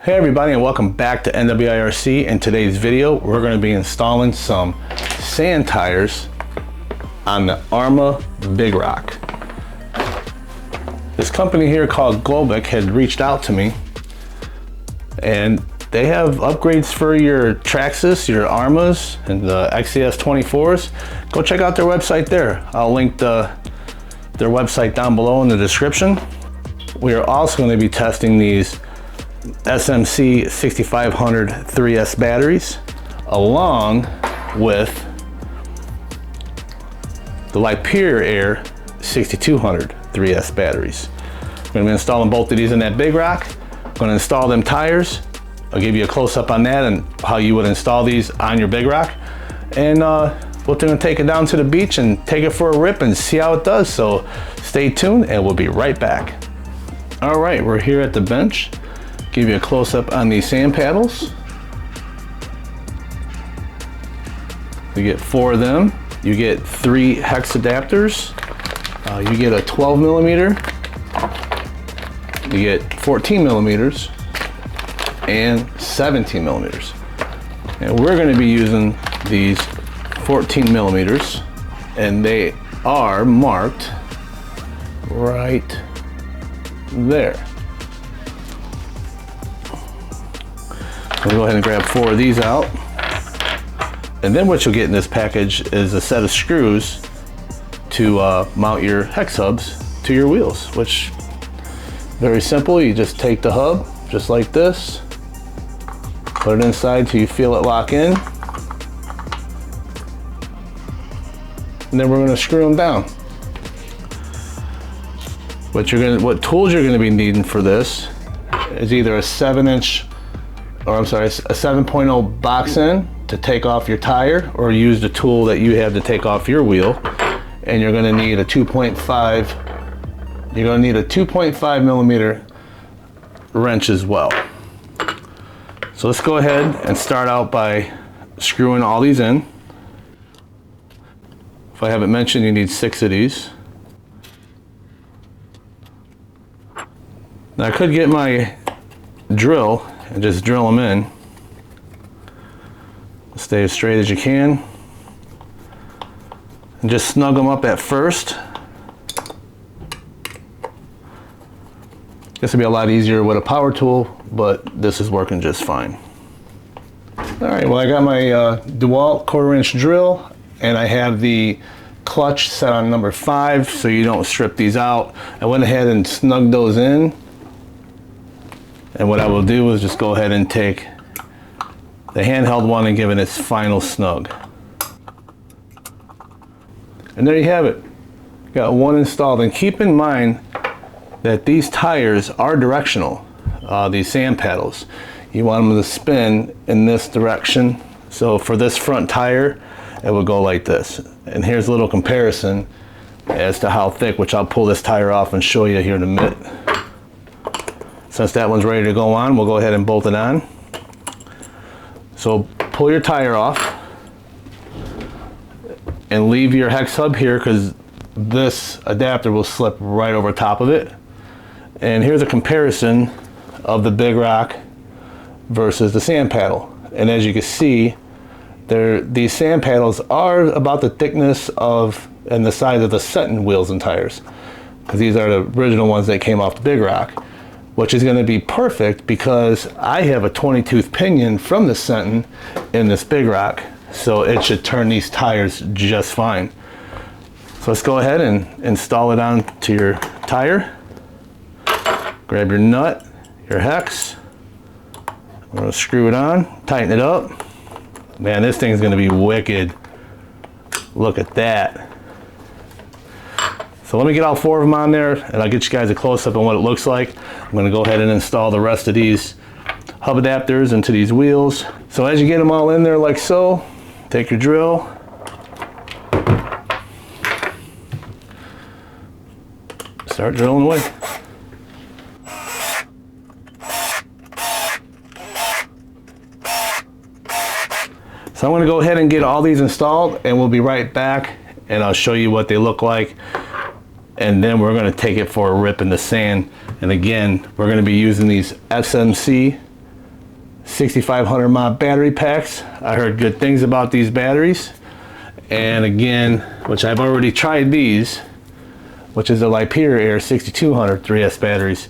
Hey everybody, and welcome back to NWI RC. In today's video, we're going to be installing some sand tires on the Arrma Big Rock. This company here called Globact had reached out to me, and they have upgrades for your Traxxas, your Arrmas, and the XCS 24s. Go check out their website there. I'll link their website down below in the description. We are also going to be testing these SMC 6500 3S batteries along with the Arrma 6200 3S batteries. I'm going to be installing both of these in that Big Rock. I'm going to install them tires. I'll give you a close-up on that and how you would install these on your Big Rock. And we're going to take it down to the beach and take it for a rip and see how it does. So stay tuned and we'll be right back. All right, we're here at the bench. Give you a close-up on these sand paddles. You get 4 of them. You get 3 hex adapters. You get a 12 millimeter. You get 14 millimeters and 17 millimeters. And we're going to be using these 14 millimeters, and they are marked right there. We'll go ahead and grab 4 of these out. And then what you'll get in this package is a set of screws to mount your hex hubs to your wheels, which very simple. You just take the hub just like this, put it inside till you feel it lock in, and then we're going to screw them down. What tools you're going to be needing for this is either a 7.0 box end to take off your tire, or use the tool that you have to take off your wheel. And you're going to need a 2.5 millimeter wrench as well. So let's go ahead and start out by screwing all these in. If I haven't mentioned, you need 6 of these. Now I could get my drill and just drill them in. Stay as straight as you can. And just snug them up at first. This would be a lot easier with a power tool, but this is working just fine. Alright, well I got my DeWalt 1/4 inch drill, and I have the clutch set on number 5 so you don't strip these out. I went ahead and snugged those in. And what I will do is just go ahead and take the handheld one and give it its final snug. And there you have it. Got one installed. And keep in mind that these tires are directional, these sand paddles. You want them to spin in this direction. So for this front tire, it will go like this. And here's a little comparison as to how thick, which I'll pull this tire off and show you here in a minute. Since that one's ready to go on, we'll go ahead and bolt it on. So pull your tire off and leave your hex hub here, because this adapter will slip right over top of it. And here's a comparison of the Big Rock versus the sand paddle. And as you can see, these sand paddles are about the thickness of and the size of the Senton wheels and tires, because these are the original ones that came off the Big Rock, which is going to be perfect because I have a 20-tooth pinion from the Senton in this Big Rock, so it should turn these tires just fine. So let's go ahead and install it onto your tire. Grab your nut, your hex. I'm going to screw it on, tighten it up. Man, this thing's going to be wicked. Look at that. So let me get all 4 of them on there, and I'll get you guys a close-up on what it looks like. I'm going to go ahead and install the rest of these hub adapters into these wheels. So as you get them all in there like so, take your drill, start drilling away. So I'm going to go ahead and get all these installed, and we'll be right back, and I'll show you what they look like. And then we're going to take it for a rip in the sand. And again, we're going to be using these SMC 6500 mAh battery packs. I heard good things about these batteries. And again, which I've already tried these, which is the Lipier Air 6200 3S batteries.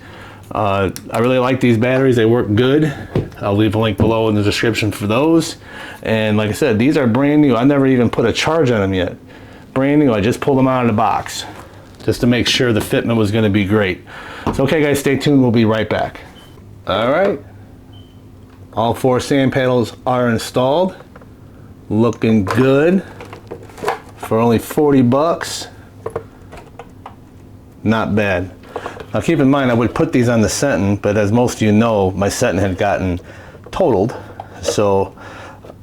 I really like these batteries. They work good. I'll leave a link below in the description for those. And like I said, these are brand new. I never even put a charge on them yet. Brand new. I just pulled them out of the box just to make sure the fitment was going to be great. So okay guys, stay tuned. We'll be right back. All right. All 4 sand paddles are installed. Looking good for only 40 bucks. Not bad. Now keep in mind, I would put these on the setting, but as most of you know, my setting had gotten totaled. So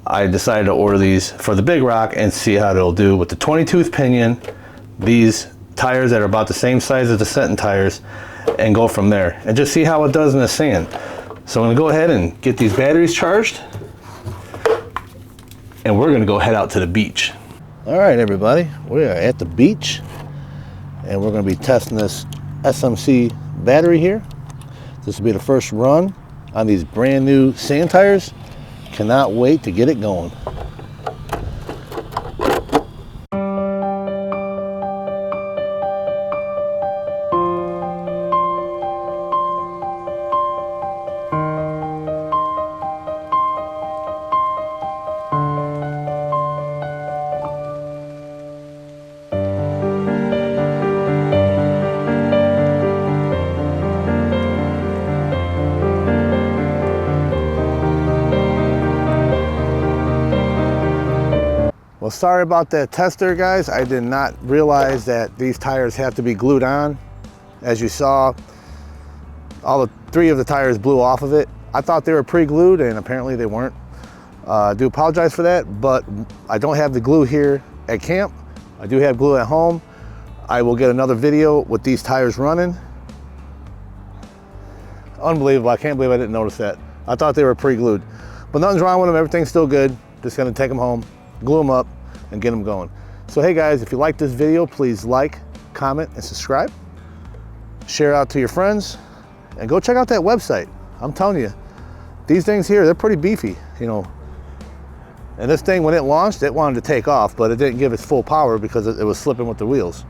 I decided to order these for the big rock and see how it'll do with the 20-tooth pinion, these tires that are about the same size as the setting tires, and go from there. And just see how it does in the sand. So I'm gonna go ahead and get these batteries charged, and we're gonna go head out to the beach. All right, everybody, we are at the beach, and we're gonna be testing this SMC battery here. This will be the first run on these brand new sand tires. Cannot wait to get it going. Well, sorry about that tester, guys. I did not realize that these tires have to be glued on. As you saw, all 3 of the tires blew off of it. I thought they were pre-glued, and apparently they weren't. I do apologize for that, but I don't have the glue here at camp. I do have glue at home. I will get another video with these tires running. Unbelievable, I can't believe I didn't notice that. I thought they were pre-glued, but nothing's wrong with them, everything's still good. Just gonna take them home, glue them up, and get them going. So hey guys, if you like this video, please like, comment, and subscribe. Share out to your friends, and go check out that website. I'm telling you, these things here, they're pretty beefy, you know. And this thing, when it launched, it wanted to take off, but it didn't give its full power because it was slipping with the wheels.